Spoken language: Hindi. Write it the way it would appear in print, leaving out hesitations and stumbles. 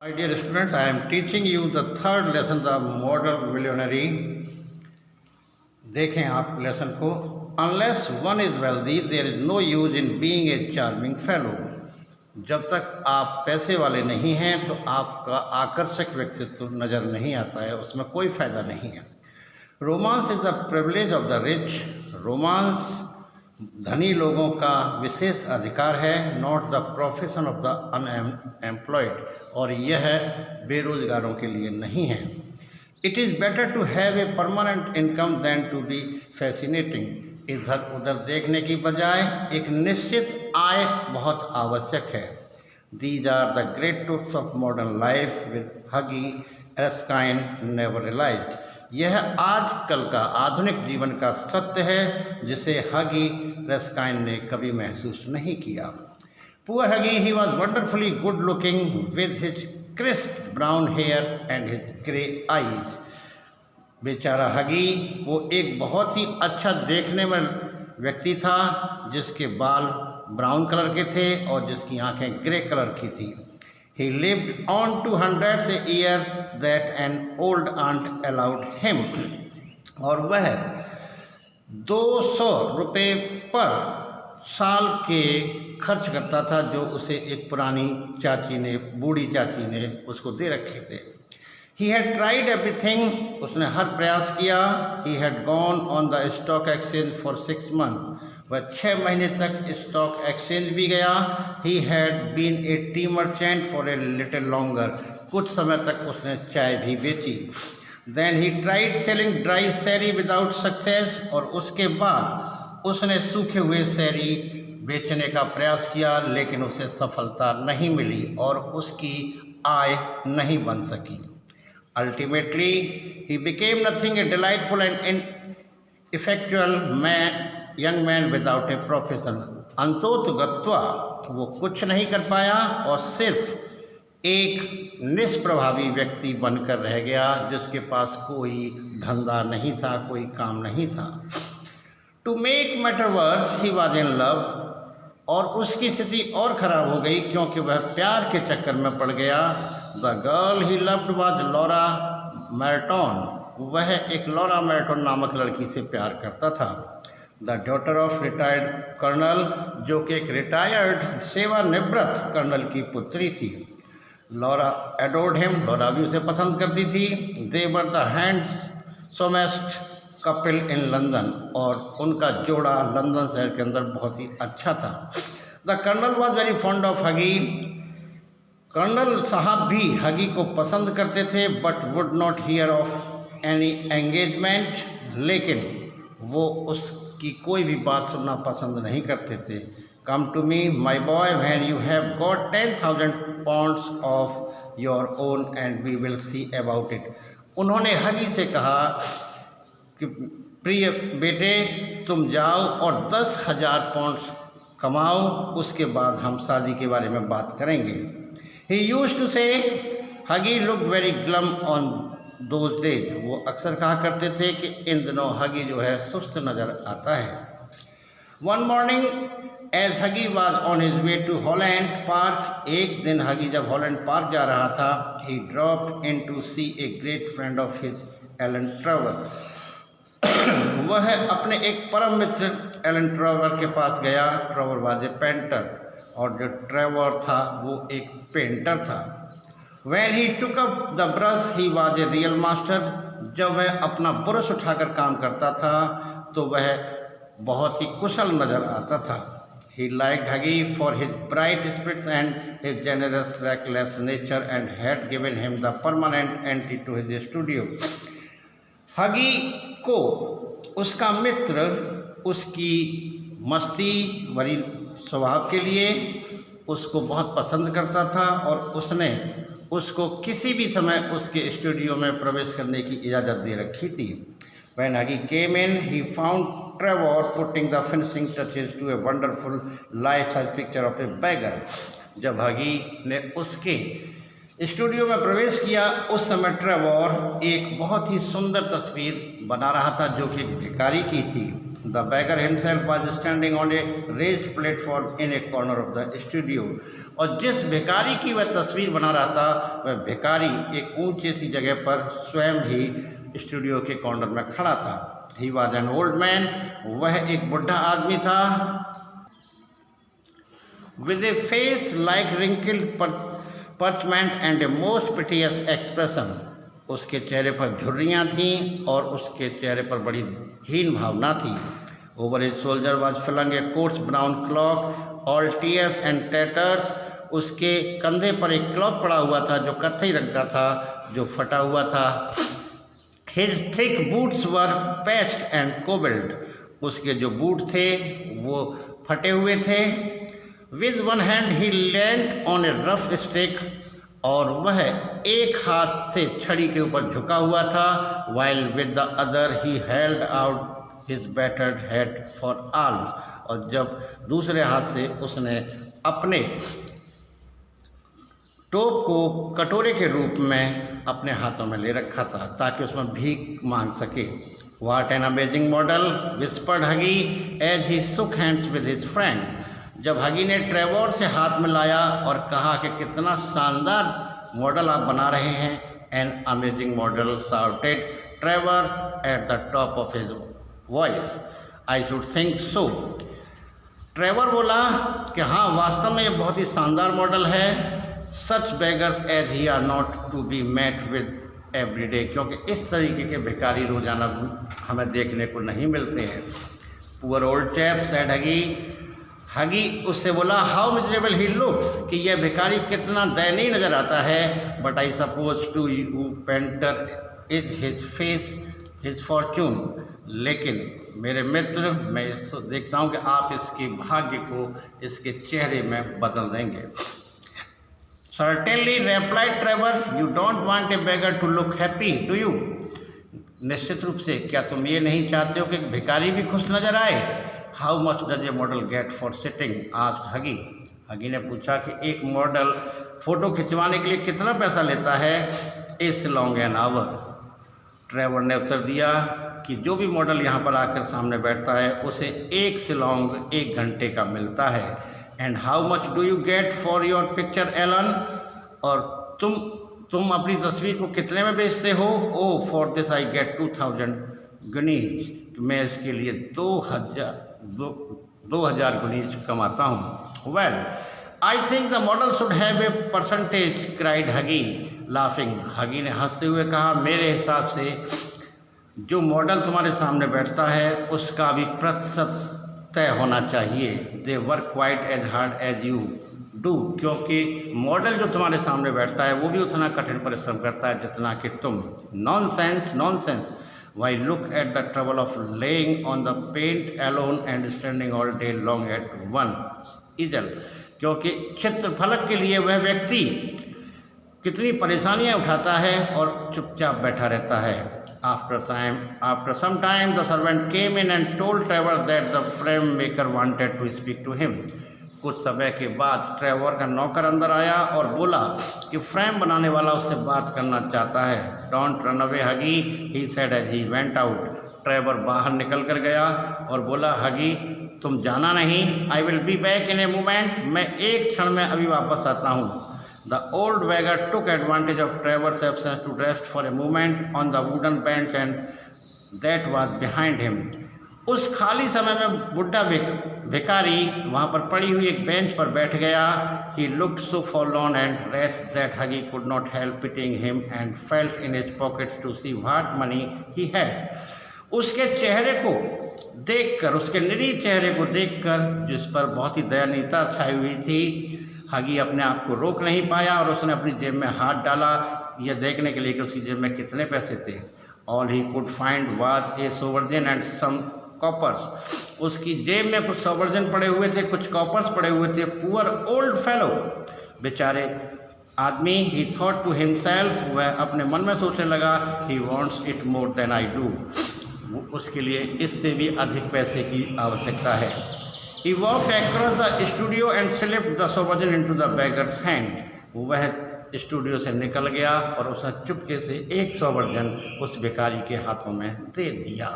My dear students, I am teaching you the third lesson, the model millionary. देखें आप लेसन को. Unless one is wealthy, there is no use in being a charming fellow. जब तक आप पैसे वाले नहीं हैं तो आपका आकर्षक व्यक्तित्व नज़र नहीं आता है, उसमें कोई फ़ायदा नहीं है. Romance is the privilege of the rich. Romance धनी लोगों का विशेष अधिकार है, not the profession of the unemployed, और यह बेरोजगारों के लिए नहीं है. It is better to have a permanent income than to be fascinating. इधर उधर देखने की बजाय एक निश्चित आय बहुत आवश्यक है. These are the great truths of modern life with Hughie Erskine never realised. यह आजकल का आधुनिक जीवन का सत्य है जिसे हगी एरस्काइन ने कभी महसूस नहीं किया. Poor Hughie, he was wonderfully good looking with his crisp brown hair and his grey eyes. बेचारा हगी, वो एक बहुत ही अच्छा देखने में व्यक्ति था जिसके बाल ब्राउन कलर के थे और जिसकी आंखें ग्रे कलर की थी. He lived on 200 a year that an old aunt allowed him. और वह 200 रुपये पर साल के खर्च करता था जो उसे एक पुरानी चाची ने, बूढ़ी चाची ने उसको दे रखे थे. He had tried everything. उसने हर प्रयास किया. He had gone on the stock exchange for 6 months. वह 6 महीने तक स्टॉक एक्सचेंज भी गया. He had been a tea merchant for a little longer. कुछ समय तक उसने चाय भी बेची. Then he tried selling dry sherry without success. और उसके बाद उसने सूखे हुए शहरी बेचने का प्रयास किया लेकिन उसे सफलता नहीं मिली और उसकी आय नहीं बन सकी. Ultimately he became nothing, a delightful and ineffectual young man without a profession. अंतोतगत्वा वो कुछ नहीं कर पाया और सिर्फ एक निष्प्रभावी व्यक्ति बनकर रह गया जिसके पास कोई धंधा नहीं था, कोई काम नहीं था. To make matter worse, he was in love. और उसकी स्थिति और खराब हो गई क्योंकि वह प्यार के चक्कर में पड़ गया. The girl he loved was Laura Merton. वह एक लॉरा मैर्टन नामक लड़की से प्यार करता था. The daughter of retired colonel, जो कि एक रिटायर्ड सेवानिवृत्त कर्नल की पुत्री थी. Laura adored him. लॉरा भी उसे पसंद करती थी. They were the handsomest couple in London. और उनका जोड़ा लंदन शहर के अंदर बहुत ही अच्छा था. The colonel was very fond of Hughie. Colonel साहब भी हगी को पसंद करते थे but would not hear of any engagement. लेकिन वो उसकी कोई भी बात सुनना पसंद नहीं करते थे. Come to me my boy when you have got 10,000 pounds of your own and we will see about it. उन्होंने हगी से कहा कि प्रिय बेटे, तुम जाओ और 10,000 pounds कमाओ, उसके बाद हम शादी के बारे में बात करेंगे. ही यूज्ड टू से, हगी looked very glum on those days. वो अक्सर कहा करते थे कि इन दिनों हगी जो है सुस्त नज़र आता है. One morning as Hughie was on his way to Holland Park. एक दिन हगी जब हॉलैंड पार्क जा रहा था, he dropped in to see a great friend of his Alan Trevor. वह अपने एक परम मित्र एलन ट्रेवर के पास गया. Trevor was a painter. और जो ट्रेवर था वो एक पेंटर था. When he took up the brush, he was a real master. जब वह अपना ब्रश उठाकर काम करता था तो वह बहुत ही कुशल नज़र आता था. He liked Huggy for his bright spirits and his generous, reckless nature and had given him the permanent entry to his studio. Huggy को उसका मित्र उसकी मस्ती भरी स्वभाव के लिए उसको बहुत पसंद करता था और उसने उसको किसी भी समय उसके स्टूडियो में प्रवेश करने की इजाज़त दे रखी थी. When Huggy came in, he found Trevor putting the finishing touches to a wonderful life-size picture of a beggar. जब हगी ने उसके स्टूडियो में प्रवेश किया उस समय ट्रेवर एक बहुत ही सुंदर तस्वीर बना रहा था जो कि भिखारी की थी. The beggar himself was standing on a raised platform in a corner of the studio. और जिस भिखारी की वह तस्वीर बना रहा था, वह भिखारी एक ऊंची सी जगह पर स्वयं ही स्टूडियो के कॉर्नर में खड़ा था. He was an old man. वह एक बुढ़ा आदमी था. With a face like wrinkled parchment and a most piteous expression. उसके चेहरे पर झुर्रियाँ थीं और उसके चेहरे पर बड़ी हीन भावना थी. Over his shoulder was flung a coarse brown cloak, all tears and tatters. उसके कंधे पर एक क्लॉक पड़ा हुआ था जो कत्थई रंग का था, जो फटा हुआ था. His thick boots were patched and cobbled. उसके जो बूट थे वो फटे हुए थे. With one hand he leaned on a rough stick. और वह एक हाथ से छड़ी के ऊपर झुका हुआ था. While with the other he held out his battered head for alms. और जब दूसरे हाथ से उसने अपने टोप को कटोरे के रूप में अपने हाथों में ले रखा था ताकि उसमें भीख मांग सके. What an amazing model, whispered Huggy as he shook hands with his friend. जब हगी ने ट्रेवर से हाथ मिलाया और कहा कि कितना शानदार मॉडल आप बना रहे हैं. An amazing model, shouted Trevor at the top of his voice. I should think so. Trevor बोला कि हाँ, वास्तव में ये बहुत ही शानदार मॉडल है. Such beggars as he are not to be met with every day. क्योंकि इस तरीके के भिखारी रोजाना हमें देखने को नहीं मिलते हैं. Poor old chap, said Huggy. हगी उससे बोला, हाउ मिजरेबल ही लुक्स, कि यह भिखारी कितना दयनीय नजर आता है. But I suppose to you painter is his face his fortune. लेकिन मेरे मित्र, मैं इसको देखता हूँ कि आप इसके भाग्य को इसके चेहरे में बदल देंगे. Certainly replied Trevor, you don't want a beggar to look happy, do you? निश्चित रूप से, क्या तुम ये नहीं चाहते हो कि भिखारी भी खुश नजर आए. How much does a model get for sitting? asked Huggy. हगी ने पूछा कि एक मॉडल फोटो खिंचवाने के लिए कितना पैसा लेता है. Is long an hour. Trevor ने उत्तर दिया कि जो भी मॉडल यहाँ पर आकर सामने बैठता है उसे एक शिलोंग 1 घंटे का मिलता है. And how much do you get for your picture, Alan? और तुम अपनी तस्वीर को कितने में बेचते हो. Oh, for this I get 2000 guineas. मैं इसके लिए 2000 गुनीज कमाता हूँ. Well, I think the model should have a percentage, cried Huggy, laughing. हगी ने हंसते हुए कहा, मेरे हिसाब से जो मॉडल तुम्हारे सामने बैठता है उसका भी प्रतिशत तय होना चाहिए. They work quite as hard as you do. क्योंकि मॉडल जो तुम्हारे सामने बैठता है वो भी उतना कठिन परिश्रम करता है जितना कि तुम. Nonsense, nonsense. Why, look at the trouble of laying on the paint alone and standing all day long at one easel. क्योंकि चित्रफलक के लिए वह व्यक्ति कितनी परेशानियां उठाता है और चुपचाप बैठा रहता है. After some time, the servant came in and told Trevor that the frame maker wanted to speak to him. कुछ समय के बाद ट्रेवर का नौकर अंदर आया और बोला कि फ्रेम बनाने वाला उससे बात करना चाहता है. Don't run away Hughie, he said as he went out. Trevor बाहर निकल कर गया और बोला, हगी तुम जाना नहीं. I will be back in a moment. मैं एक क्षण में अभी वापस आता हूँ. The old beggar took advantage of Trevor's absence to rest for a moment on the wooden bench and that was behind him. उस खाली समय में बुढ़ा भिखारी वहाँ पर पड़ी हुई एक बेंच पर बैठ गया. He looked so forlorn and wretched that Huggy could not help pitying him and felt in his pockets to see what money he had. उसके चेहरे को देखकर, उसके निरीह चेहरे को देखकर, जिस पर बहुत ही दयनीयता छाई हुई थी, हगी अपने आप को रोक नहीं पाया और उसने अपनी जेब में हाथ डाला यह देखने के लिए कि उसकी जेब में कितने पैसे थे. All he could find was a sovereign and some coppers. उसकी जेब में कुछ सोवर्जन पड़े हुए थे, कुछ कॉपर्स पड़े हुए थे. पुअर ओल्ड फेलो, बेचारे आदमी. ही थॉट टू हिमसेल्फ, वह अपने मन में सोचने लगा, he wants it more than I do. उसके लिए इससे भी अधिक पैसे की आवश्यकता है. He walked across the studio and slipped the sovereign into the beggar's hand. वह स्टूडियो से निकल गया और उसने चुपके से एक सोवर्जन उस भिखारी के हाथों में दे दिया.